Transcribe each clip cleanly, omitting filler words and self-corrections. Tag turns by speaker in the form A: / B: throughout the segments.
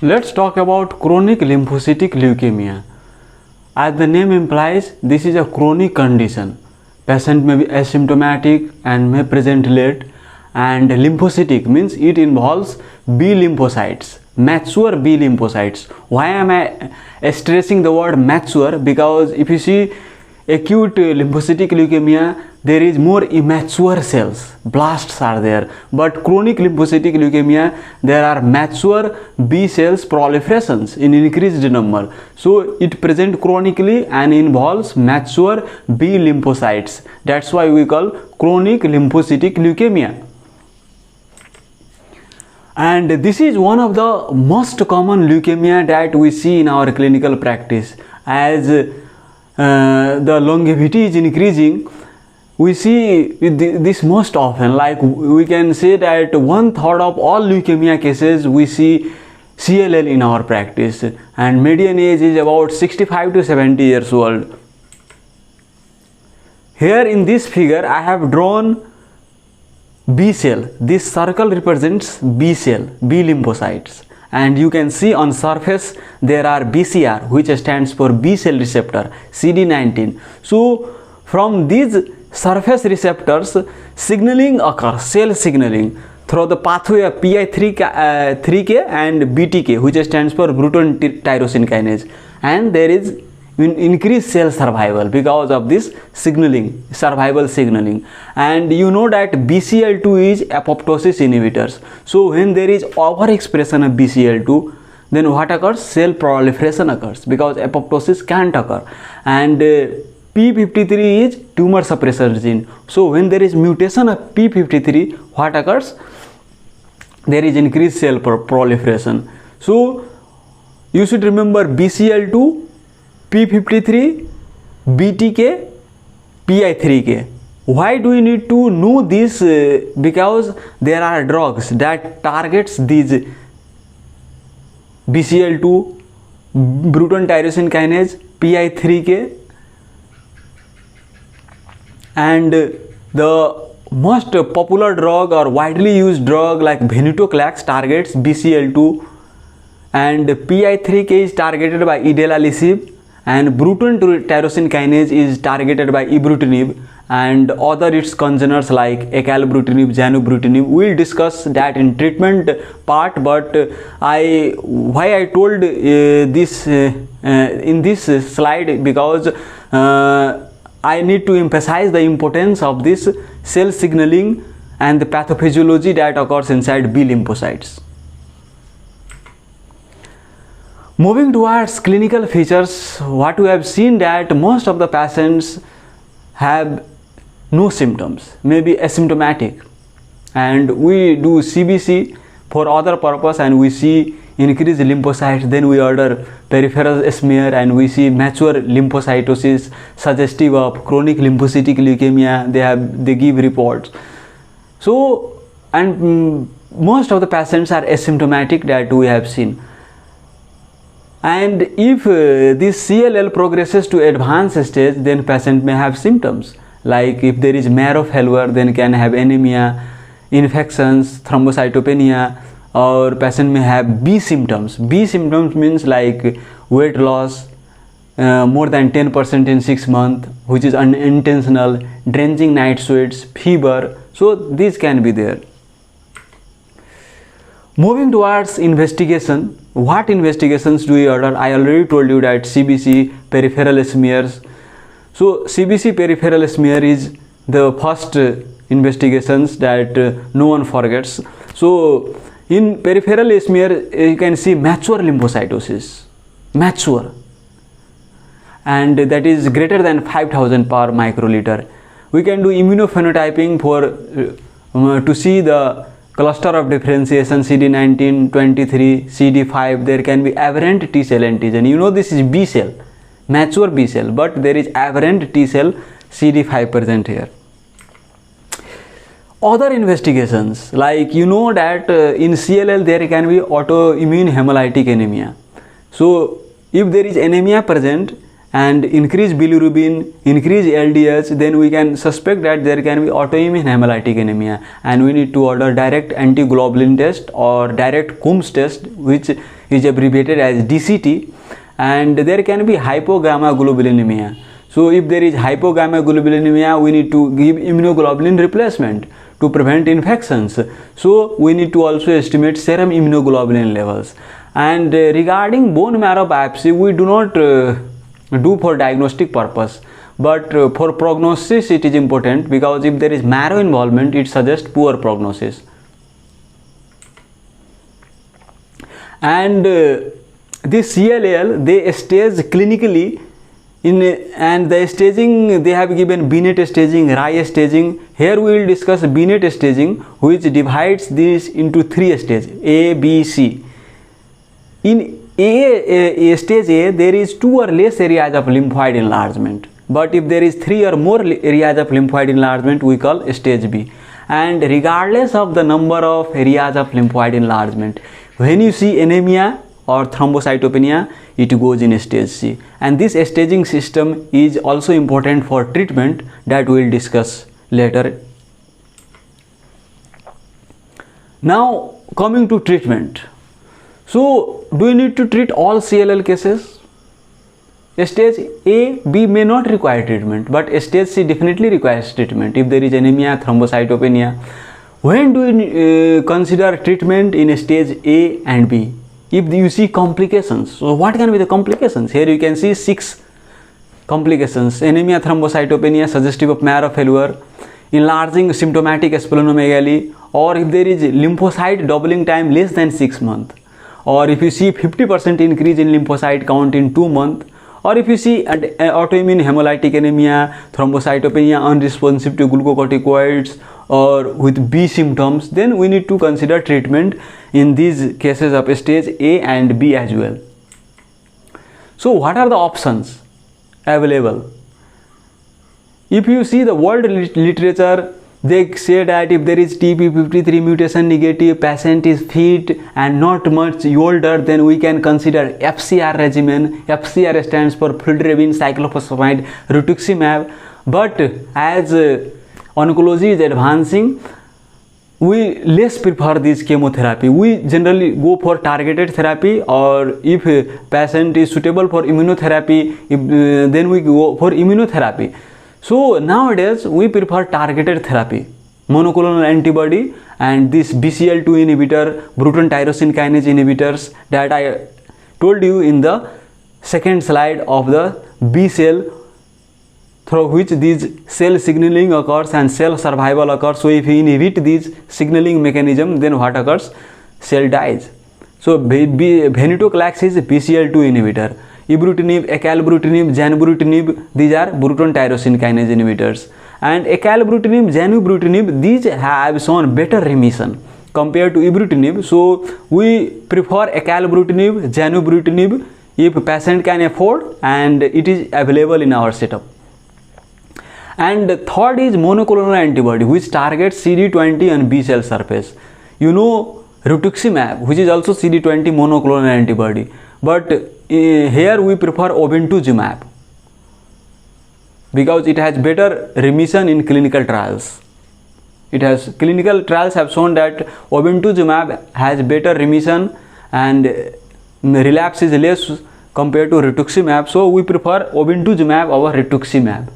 A: Let's talk about chronic lymphocytic leukemia. As the name implies, this is a chronic condition. Patient may be asymptomatic and may present late, and lymphocytic means it involves B lymphocytes, mature B lymphocytes. Why am I stressing the word mature? Because if you see acute lymphocytic leukemia, there is more immature cells, blasts are there, but chronic lymphocytic leukemia, there are mature B cells proliferations in increased number. So it presents chronically and involves mature B lymphocytes. That's why we call chronic lymphocytic leukemia. And this is one of the most common leukemia that we see in our clinical practice. As the longevity is increasing, we see this most often. Like we can say that 1/3 of all leukemia cases we see CLL in our practice, and median age is about 65 to 70 years old. Here in this figure I have drawn B cell. This circle represents B cell, B lymphocytes, and you can see on surface there are BCR, which stands for B cell receptor, CD19. So from these surface receptors, signaling occurs, cell signaling through the pathway of PI3K and BTK, which stands for bruton tyrosine kinase, and there is increased cell survival because of this signaling, survival signaling. And you know that BCL2 is apoptosis inhibitors. So when there is overexpression of BCL2, then what occurs? Cell proliferation occurs, because apoptosis can't occur. And P53 is tumor suppressor gene. So when there is mutation of P53, what occurs? There is increased cell proliferation. So you should remember BCL2, P53, BTK, PI3K. Why do we need to know this? Because there are drugs that targets these BCL2, bruton tyrosine kinase, PI3K, and the most popular drug or widely used drug like VENETOCLAX targets BCL2, and PI3K is targeted by Idelalisib, and bruton tyrosine kinase is targeted by Ibrutinib, and other its congeners like Acalabrutinib, Zanubrutinib. We'll discuss that in treatment part, but why I told this in this slide, because I need to emphasize the importance of this cell signaling and the pathophysiology that occurs inside B lymphocytes. Moving towards clinical features, what we have seen that most of the patients have no symptoms, maybe asymptomatic, and we do CBC for other purpose and we see increased lymphocytes. Then we order peripheral smear and we see mature lymphocytosis suggestive of chronic lymphocytic leukemia. They give reports. So, and most of the patients are asymptomatic that we have seen. And if this CLL progresses to advanced stage, then patient may have symptoms. Like if there is marrow failure, then can have anemia, infections, thrombocytopenia, or patient may have B symptoms. B symptoms means like weight loss more than 10% in 6 months, which is unintentional, drenching night sweats, fever. So these can be there. Moving towards investigation, what investigations do we order? I already told you that CBC, peripheral smears. So CBC peripheral smear is the first investigations that no one forgets. So in peripheral smear you can see mature lymphocytosis, mature, and that is greater than 5000 per microliter. We can do immunophenotyping for to see the cluster of differentiation CD19, 23, CD5. There can be aberrant T cell antigen. You know this is B cell, mature B cell, but there is aberrant T cell CD5 present here. Other investigations, like you know that in CLL there can be autoimmune hemolytic anemia. So if there is anemia present and increased bilirubin, increased LDH, then we can suspect that there can be autoimmune hemolytic anemia, and we need to order direct antiglobulin test or direct Coombs test, which is abbreviated as DCT, and there can be hypogammaglobulinemia. So if there is hypogammaglobulinemia, we need to give immunoglobulin replacement to prevent infections. So we need to also estimate serum immunoglobulin levels. And regarding bone marrow biopsy, we do not do for diagnostic purpose, but for prognosis it is important, because if there is marrow involvement, it suggests poor prognosis. And this CLL, they stage clinically and the staging, they have given BNet staging, Rye staging. Here we will discuss BNet staging, which divides this into 3 stages, A, B, C. In stage A, there is 2 or less areas of lymphoid enlargement, but if there is 3 or more areas of lymphoid enlargement, we call stage B. And regardless of the number of areas of lymphoid enlargement, when you see anemia or thrombocytopenia, it goes in stage C. And this staging system is also important for treatment, that we will discuss later. Now coming to treatment. So do you need to treat all CLL cases? Stage A, B may not require treatment, but stage C definitely requires treatment if there is anemia, thrombocytopenia. When do you consider treatment in stage A and B? If you see complications, so what can be the complications? Here you can see 6 complications: anemia, thrombocytopenia suggestive of marrow failure, enlarging symptomatic splenomegaly, or if there is lymphocyte doubling time less than 6 months, or if you see 50% increase in lymphocyte count in 2 months, or if you see autoimmune hemolytic anemia, thrombocytopenia unresponsive to glucocorticoids, or with B symptoms, then we need to consider treatment in these cases of stage A and B as well. So what are the options available? If you see the world literature, they say that if there is TP53 mutation negative, patient is fit and not much older, then we can consider FCR regimen. FCR stands for fludarabine, cyclophosphamide, rituximab. But as oncology is advancing, we less prefer this chemotherapy. We generally go for targeted therapy, or if a patient is suitable for immunotherapy, then we go for immunotherapy. So nowadays we prefer targeted therapy, monoclonal antibody and this BCL2 inhibitor, bruton tyrosine kinase inhibitors that I told you in the second slide of the B cell, through which these cell signaling occurs and cell survival occurs. So if you inhibit these signaling mechanism, then what occurs? Cell dies. So VENETOCLAX is BCL2 inhibitor. Ibrutinib, acalabrutinib, zanubrutinib, these are bruton tyrosine kinase inhibitors. And acalabrutinib, zanubrutinib, these have shown better remission compared to ibrutinib. So we prefer acalabrutinib, zanubrutinib if patient can afford and it is available in our setup. And third is monoclonal antibody, which targets CD20 on B cell surface. You know rituximab, which is also CD20 monoclonal antibody, but here we prefer obinutuzumab because it has better remission in clinical trials. Clinical trials have shown that obinutuzumab has better remission and relapse is less compared to rituximab. So we prefer obinutuzumab over rituximab.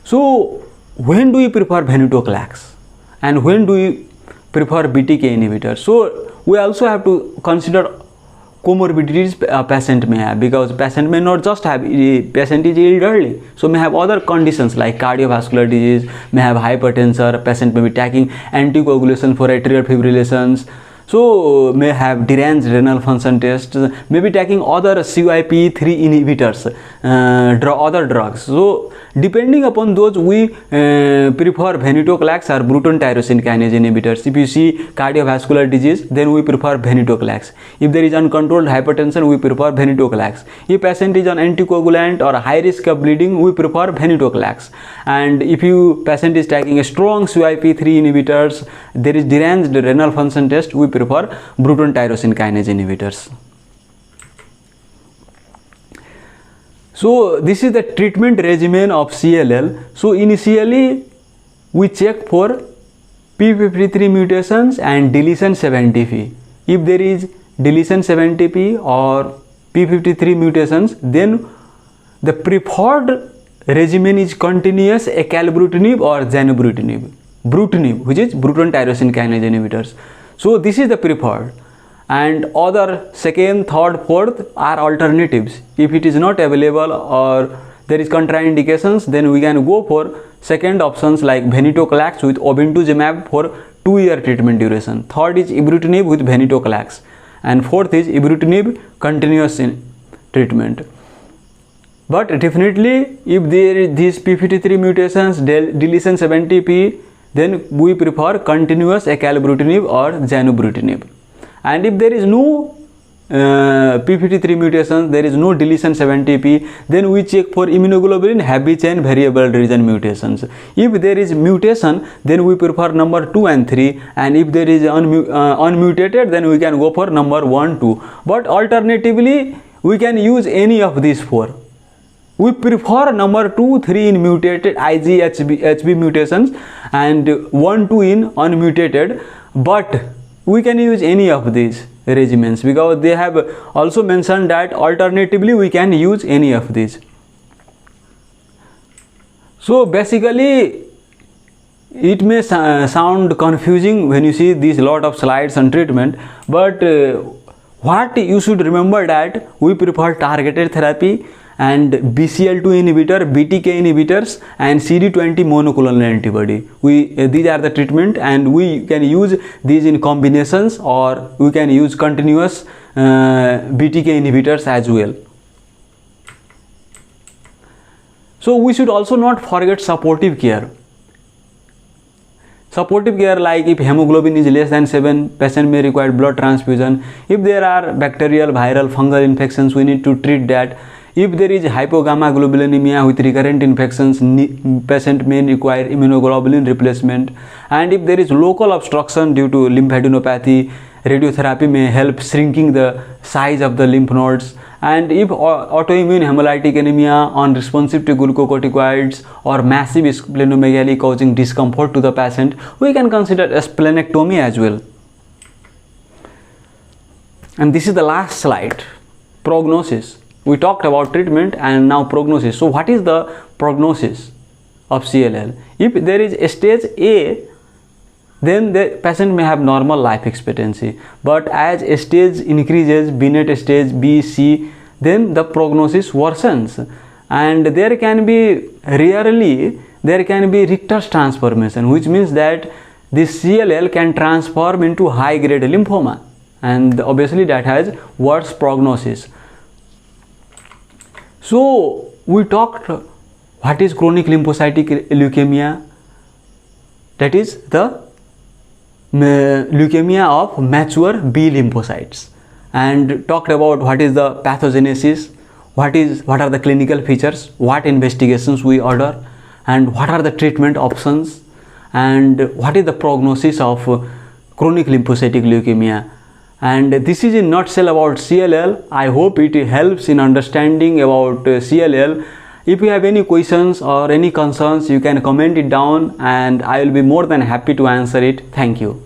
A: So when do you prefer VENETOCLAX and when do you prefer BTK inhibitor? So we also have to consider comorbidities a patient may have, because patient may not just have, patient is elderly, so may have other conditions like cardiovascular disease, may have hypertension, patient may be taking anticoagulation for atrial fibrillations, so may have deranged renal function tests, may be taking other CYP3 inhibitors, other drugs. So depending upon those, we prefer VENETOCLAX or bruton tyrosine kinase inhibitors. If you see cardiovascular disease, then we prefer VENETOCLAX. If there is uncontrolled hypertension, we prefer VENETOCLAX. If patient is on anticoagulant or high risk of bleeding, we prefer VENETOCLAX. And if patient is taking a strong CYP3 inhibitors, there is deranged renal function test, we prefer bruton tyrosine kinase inhibitors. So this is the treatment regimen of CLL. So initially we check for P53 mutations and deletion 70p. If there is deletion 70p or p53 mutations, then the preferred regimen is continuous acalabrutinib or zanubrutinib, brutinib, which is bruton tyrosine kinase inhibitors. So this is the preferred, and other second, third, fourth are alternatives. If it is not available or there is contraindications, then we can go for second options like VENETOCLAX with obinutuzumab for 2-year treatment duration. Third is Ibrutinib with VENETOCLAX, and fourth is Ibrutinib continuous treatment. But definitely if there is these p53 mutations, deletion 70p, then we prefer continuous acalabrutinib or zanubrutinib. And if there is no p53 mutations, there is no deletion 70p, then we check for immunoglobulin heavy chain variable region mutations. If there is mutation, then we prefer number 2 and 3, and if there is unmutated, then we can go for number 1, 2. But alternatively, we can use any of these 4. We prefer number 2, 3 in mutated IgHB mutations and 1, 2 in unmutated, but we can use any of these regimens because they have also mentioned that alternatively we can use any of these. So basically it may sound confusing when you see these lot of slides on treatment, but what you should remember that we prefer targeted therapy and BCL2 inhibitor, BTK inhibitors and CD20 monoclonal antibody. These are the treatment, and we can use these in combinations, or we can use continuous BTK inhibitors as well. So we should also not forget supportive care. Supportive care, like if hemoglobin is less than 7, patient may require blood transfusion. If there are bacterial, viral, fungal infections, we need to treat that. If there is hypogammaglobulinemia with recurrent infections, patient may require immunoglobulin replacement. And if there is local obstruction due to lymphadenopathy, radiotherapy may help shrinking the size of the lymph nodes. And if autoimmune hemolytic anemia unresponsive to glucocorticoids or massive splenomegaly causing discomfort to the patient, we can consider a splenectomy as well. And this is the last slide, prognosis. We talked about treatment and now prognosis. So what is the prognosis of CLL? If there is a stage A, then the patient may have normal life expectancy. But as a stage increases, BNET stage B, C, then the prognosis worsens. And there can be, rarely, there can be Richter's transformation, which means that this CLL can transform into high-grade lymphoma. And obviously that has worse prognosis. So we talked what is chronic lymphocytic leukemia, that is the leukemia of mature B lymphocytes, and talked about what is the pathogenesis, what are the clinical features, what investigations we order, and what are the treatment options, and what is the prognosis of chronic lymphocytic leukemia. And this is in nutshell about CLL. I hope it helps in understanding about CLL. If you have any questions or any concerns, you can comment it down and I will be more than happy to answer it. Thank you.